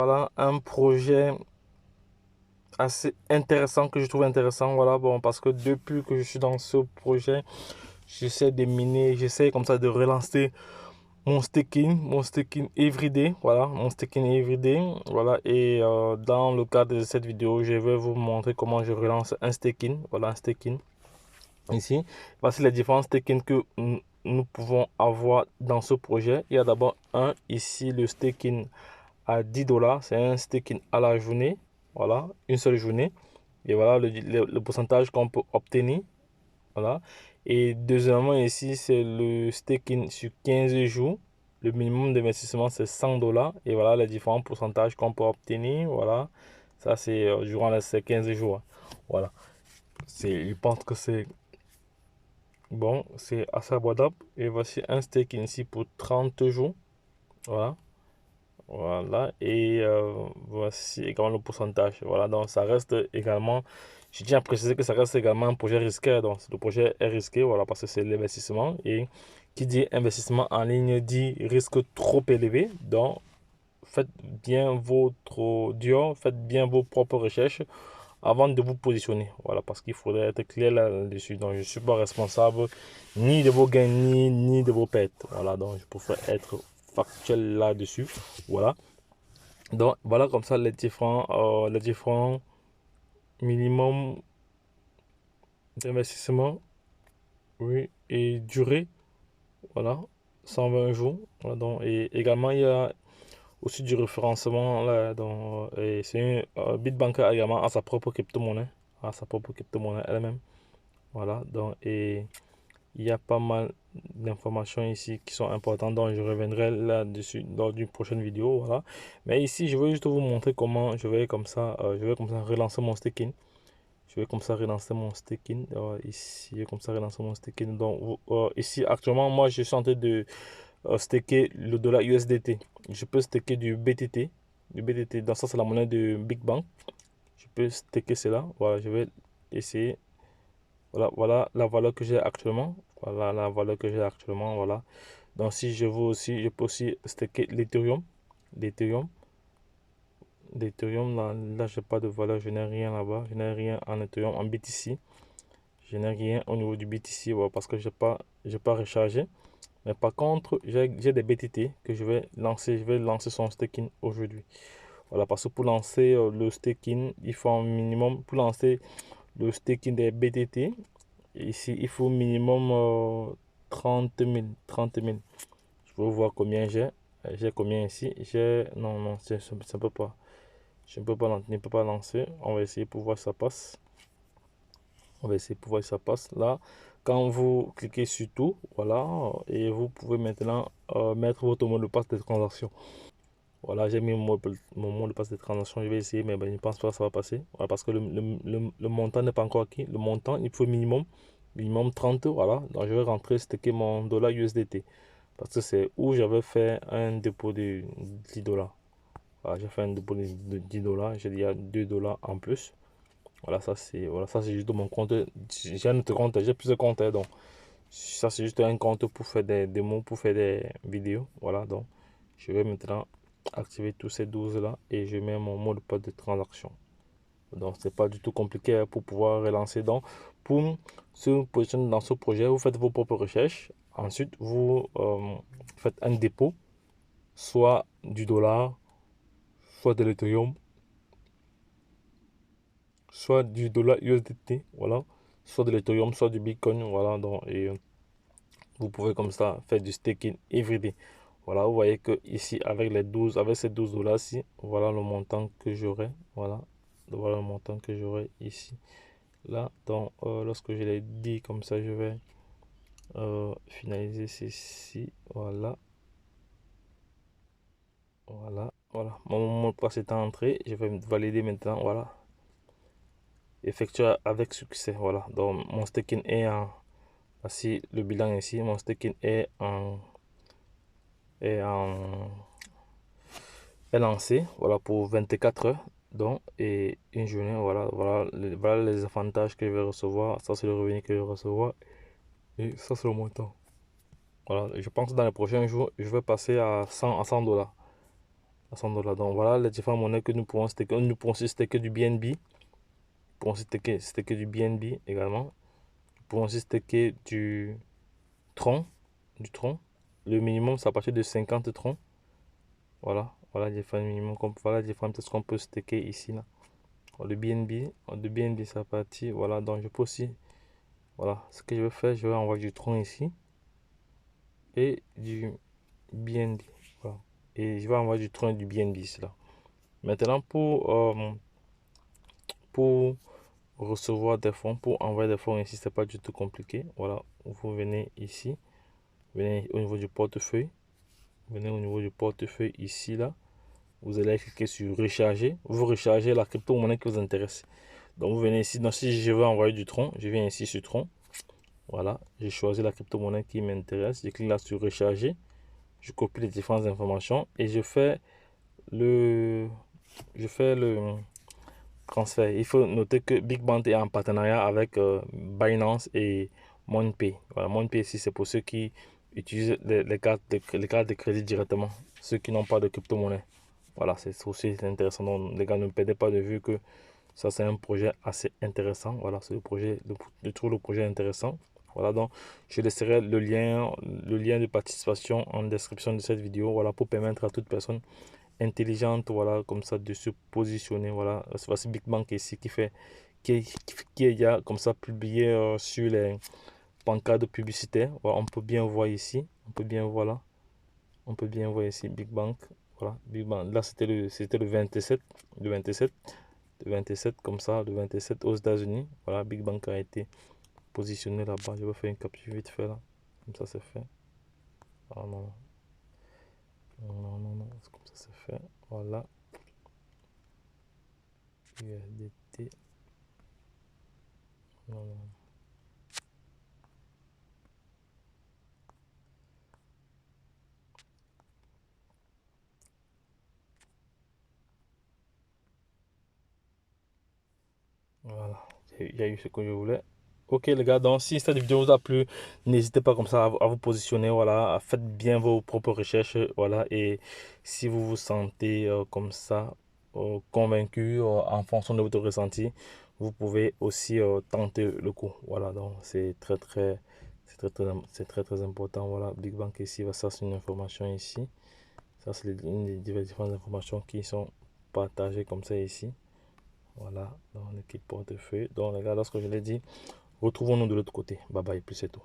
Voilà un projet assez intéressant que je trouve intéressant. Voilà, bon, parce que depuis que je suis dans ce projet, j'essaie de miner, j'essaie comme ça de relancer mon staking everyday. Voilà, mon staking everyday. Voilà, et dans le cadre de cette vidéo, je vais vous montrer comment je relance un staking. Voilà, un staking. Ici, voici les différents stakings que nous pouvons avoir dans ce projet. Il y a d'abord ici, le staking à 10 dollars. C'est un staking à la journée. Voilà, une seule journée. Et voilà le pourcentage qu'on peut obtenir. Voilà. Et deuxièmement, ici, c'est le staking sur 15 jours. Le minimum d'investissement, c'est 100 dollars. Et voilà les différents pourcentages qu'on peut obtenir. Voilà. Ça, c'est durant ces 15 jours. Voilà. Je pense que c'est bon, c'est assez abordable. Et voici un staking ici pour 30 jours. Voilà. Voilà, et voici également le pourcentage. Voilà, donc ça reste également, je tiens à préciser que ça reste également un projet risqué. Donc le projet est risqué, voilà, parce que c'est l'investissement. Et qui dit investissement en ligne dit risque trop élevé. Donc faites bien votre dur, faites bien vos propres recherches avant de vous positionner. Voilà, parce qu'il faudrait être clair là-dessus. Donc je ne suis pas responsable ni de vos gains, ni de vos pertes. Voilà, donc je préfère être factuel là-dessus. Voilà. Donc voilà comme ça les différents minimums d'investissement, oui, et durée, voilà, 120 jours. Voilà, donc, et également il y a aussi du référencement là, donc, et c'est Bitbank également a sa propre crypto-monnaie, elle-même. Voilà, donc et il y a pas mal d'informations ici qui sont importantes, donc je reviendrai là-dessus dans une prochaine vidéo. Voilà. Mais ici, je vais juste vous montrer comment je vais comme ça relancer mon staking. Je vais comme ça relancer mon staking. Ici, comme ça relancer mon staking. Donc, ici, actuellement, moi, je suis en train de staker le dollar USDT. Je peux staker du BTT. Du BTT, dans ça, c'est la monnaie de Big Bang. Je peux staker cela. Voilà, je vais essayer. Voilà la valeur que j'ai actuellement. Voilà la valeur que j'ai actuellement. Voilà. Donc si je veux aussi, je peux aussi stacker l'Ethereum. L'Ethereum. L'Ethereum, là je n'ai pas de valeur, je n'ai rien là-bas. Je n'ai rien en Ethereum, en BTC. Je n'ai rien au niveau du BTC voilà, parce que j'ai pas rechargé. Mais par contre, j'ai des BTT que je vais lancer. Je vais lancer son staking aujourd'hui. Voilà, parce que pour lancer le staking, il faut un minimum. Pour lancer le staking des BTT, ici, il faut minimum 30 000. 30 000. Je veux voir combien j'ai. J'ai combien ici? J'ai. Non, non, ça ne peut pas. Je ne peux pas lancer. On va essayer pour voir si ça passe. On va essayer pour voir si ça passe. Là, quand vous cliquez sur tout, voilà, et vous pouvez maintenant mettre votre mot de passe de transaction. Voilà, j'ai mis mon mot de passe de transaction. Je vais essayer, mais ben, je ne pense pas que ça va passer. Voilà, parce que le montant n'est pas encore acquis. Le montant, il faut minimum 30. Voilà. Donc, je vais rentrer, stocker mon dollar USDT. Parce que c'est où j'avais fait un dépôt de 10 dollars. Voilà, j'ai fait un dépôt de 10 dollars. J'ai dit il y a 2 dollars en plus. Voilà, ça c'est juste de mon compte. J'ai un autre compte, j'ai plusieurs comptes. Donc, ça c'est juste un compte pour faire des démos, pour faire des vidéos. Voilà, donc je vais maintenant activer tous ces 12 là et je mets mon mot de passe de transaction. Donc, c'est pas du tout compliqué pour pouvoir relancer. Donc, pour se positionner dans ce projet, vous faites vos propres recherches. Ensuite, vous faites un dépôt, soit du dollar, soit de l'Ethereum, soit du dollar USDT, voilà, soit de l'Ethereum, soit du Bitcoin, voilà, donc, et vous pouvez comme ça faire du staking everyday. Voilà, vous voyez que ici, avec ces 12 dollars-ci, voilà le montant que j'aurai, voilà le montant que j'aurai ici. Là, donc, lorsque je l'ai dit comme ça, je vais finaliser ceci, voilà, voilà, mon mot de passe est entré, je vais valider maintenant, voilà, effectuer avec succès, voilà, donc mon staking est en, voici le bilan ici, mon staking est en est lancé, voilà, pour 24 heures, donc, et une journée, voilà les avantages que je vais recevoir, ça c'est le revenu que je vais recevoir, et ça c'est le montant. Voilà, je pense que dans les prochains jours, je vais passer à 100 dollars. à 100 $. Donc voilà les différentes monnaies que nous pourrons staker. Nous pourrons aussi staker du BNB. Nous pourrons aussi staker du BNB également. Nous pourrons aussi staker du Tron. Du Tron. Le minimum, c'est à partir de 50 Tron. Voilà. Voilà les différents minimums. Voilà les différentes choses qu'on peut staker ici. Là. Le BNB, c'est parti. Voilà. Donc je peux aussi. Voilà. Ce que je vais faire, je vais envoyer du Tron ici. Et du BNB. Voilà. Et je vais envoyer du Tron et du BNB ici. Là. Maintenant, pour recevoir des fonds, pour envoyer des fonds ici, c'est pas du tout compliqué. Voilà, vous venez ici, venez au niveau du portefeuille, venez au niveau du portefeuille ici, là, vous allez cliquer sur recharger, vous rechargez la crypto-monnaie qui vous intéresse. Donc vous venez ici, donc si je veux envoyer du Tron, je viens ici sur Tron, voilà, j'ai choisi la crypto-monnaie qui m'intéresse, je clique là sur recharger, je copie les différentes informations et le, je fais le transfert. Il faut noter que BigBank est en partenariat avec Binance et MoonPay. Voilà, MoonPay ici, c'est pour ceux qui utilisent les cartes de crédit directement, ceux qui n'ont pas de crypto-monnaie. Voilà, c'est aussi intéressant. Donc, les gars, ne perdez pas de vue que ça, c'est un projet assez intéressant. Voilà, c'est le projet, je trouve le projet intéressant. Voilà, donc je laisserai le lien de participation en description de cette vidéo. Voilà, pour permettre à toute personne intelligente, voilà, comme ça, de se positionner. Voilà, voici Big Bank ici qui est déjà comme ça publié sur les pancartes publicitaires. Voilà, on peut bien voir ici, on peut bien voir là, on peut bien voir ici Big Bank. Voilà, Big Bang. Là, c'était le 27, le 27, le 27 comme ça, le 27 aux États-Unis. Voilà, Big Bang a été positionné là-bas. Je vais faire une capture vite fait là. Comme ça, c'est fait. Ah non, non, c'est comme ça, c'est fait. Voilà. USDT. Non, non. Voilà, il y a eu ce que je voulais. Ok les gars, donc si cette vidéo vous a plu, n'hésitez pas comme ça à vous positionner, voilà, faites bien vos propres recherches, voilà, et si vous vous sentez comme ça, convaincu en fonction de votre ressenti, vous pouvez aussi tenter le coup, voilà, donc c'est très très important, voilà, Big Bang ici, ça c'est une information ici, ça c'est une des différentes informations qui sont partagées comme ça ici. Voilà, dans l'équipe portefeuille. Donc les gars, lorsque je l'ai dit, retrouvons-nous de l'autre côté. Bye bye, plus c'est tout.